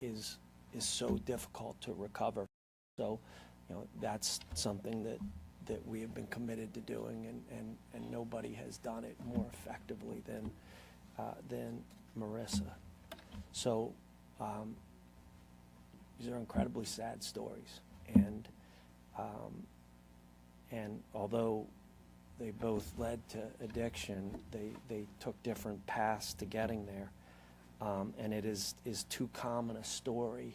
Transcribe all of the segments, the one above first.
is so difficult to recover. So, that's something that we have been committed to doing, and nobody has done it more effectively than Marissa. So these are incredibly sad stories, and although they both led to addiction, they took different paths to getting there, and it is too common a story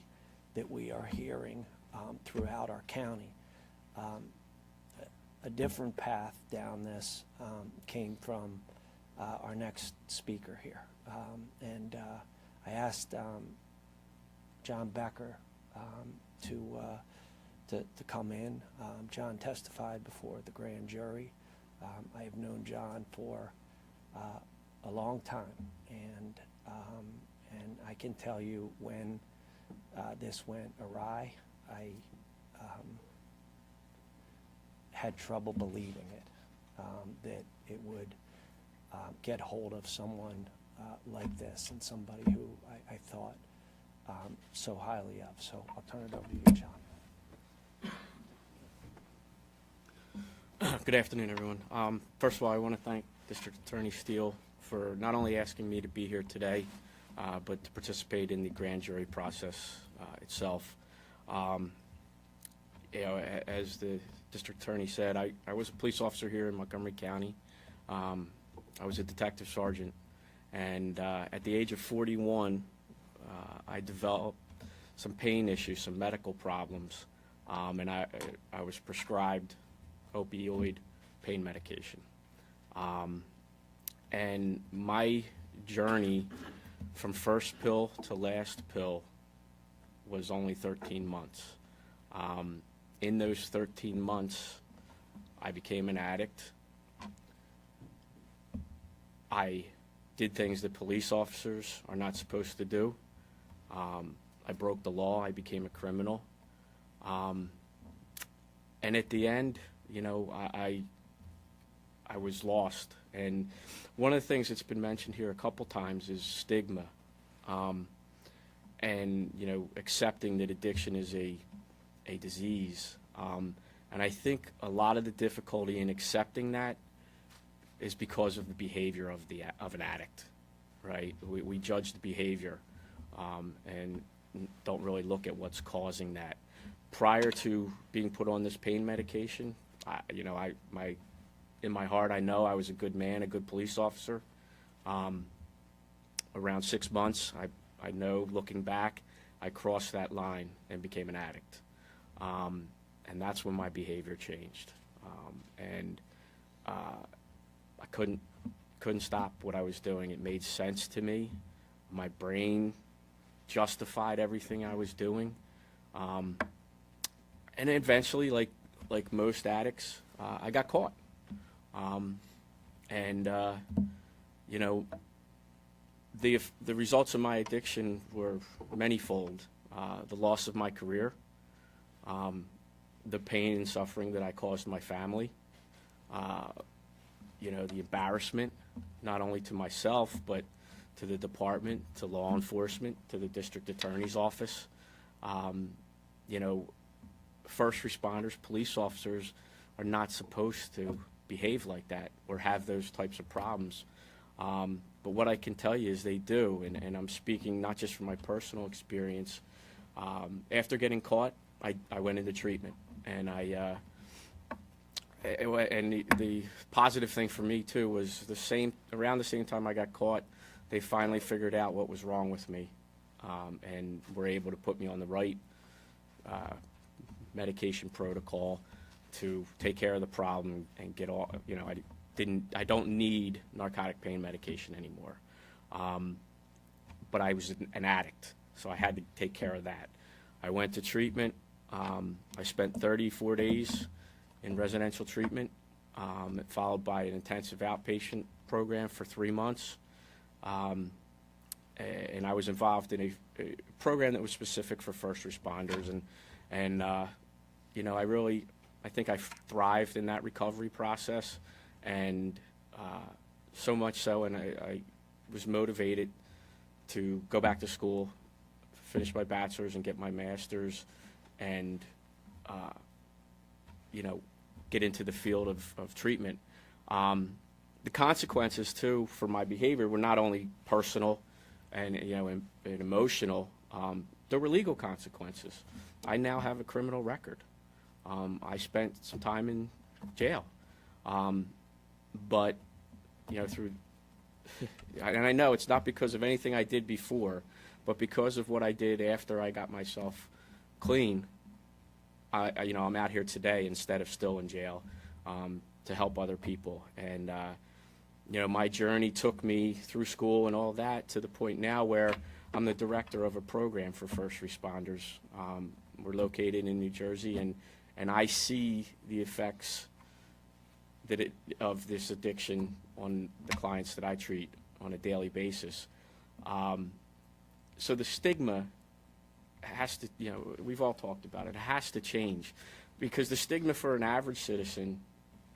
that we are hearing throughout our county. A different path down this came from our next speaker here, and I asked John Becker to come in. John testified before the grand jury. I have known John for a long time, and I can tell you when this went awry, I had trouble believing it, that it would get hold of someone like this, and somebody who I thought so highly of. So I'll turn it over to you, John. Good afternoon, everyone. First of all, I want to thank District Attorney Steele for not only asking me to be here today, but to participate in the grand jury process itself. As the District Attorney said, I was a police officer here in Montgomery County. I was a detective sergeant, and at the age of 41, I developed some pain issues, some medical problems, and I was prescribed opioid pain medication. And my journey from first pill to last pill was only 13 months. In those 13 months, I became an addict. I did things that police officers are not supposed to do. I broke the law. I became a criminal. And at the end, I was lost. And one of the things that's been mentioned here a couple times is stigma. And, accepting that addiction is a disease. And I think a lot of the difficulty in accepting that is because of the behavior of an addict, right? We judge the behavior and don't really look at what's causing that. Prior to being put on this pain medication, in my heart, I know I was a good man, a good police officer. Around 6 months, I know, looking back, I crossed that line and became an addict. And that's when my behavior changed. I couldn't stop what I was doing. It made sense to me. My brain justified everything I was doing. And eventually, like most addicts, I got caught. The results of my addiction were manyfold. The loss of my career, the pain and suffering that I caused my family, the embarrassment, not only to myself, but to the department, to law enforcement, to the district attorney's office. First responders, police officers are not supposed to behave like that or have those types of problems. But what I can tell you is they do, and I'm speaking not just from my personal experience. After getting caught, I went into treatment, and the positive thing for me too was around the same time I got caught, they finally figured out what was wrong with me, and were able to put me on the right medication protocol to take care of the problem and get all. I don't need narcotic pain medication anymore, but I was an addict, so I had to take care of that. I went to treatment. I spent 34 days in residential treatment, followed by an intensive outpatient program for 3 months. And I was involved in a program that was specific for first responders. I think I thrived in that recovery process. And so much so, and I was motivated to go back to school, finish my bachelor's and get my master's and, get into the field of treatment. The consequences, too, for my behavior were not only personal and emotional, there were legal consequences. I now have a criminal record. I spent some time in jail. But, through, and I know it's not because of anything I did before, but because of what I did after I got myself clean, I'm out here today instead of still in jail, to help other people. And, my journey took me through school and all that to the point now where I'm the director of a program for first responders. We're located in New Jersey, and I see the effects of this addiction on the clients that I treat on a daily basis. So the stigma has to, we've all talked about it, it has to change, because the stigma for an average citizen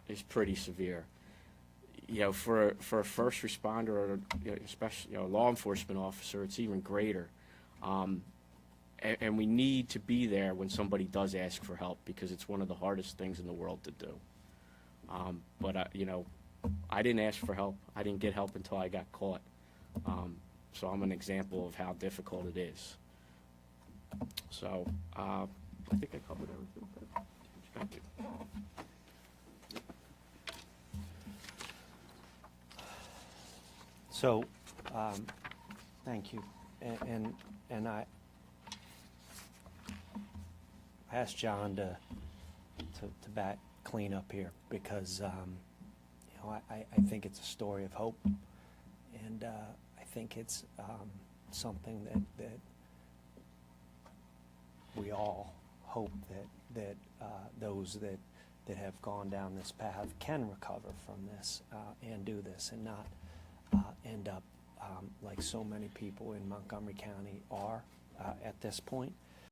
is pretty severe. For a first responder or especially a law enforcement officer, it's even greater. And we need to be there when somebody does ask for help, because it's one of the hardest things in the world to do. But I didn't ask for help. I didn't get help until I got caught. So I'm an example of how difficult it is. So I think I covered everything. Thank you. So, thank you. And I asked John to back clean up here because, I think it's a story of hope. And I think it's something that we all hope that those that have gone down this path can recover from this and do this and not end up like so many people in Montgomery County are at this point.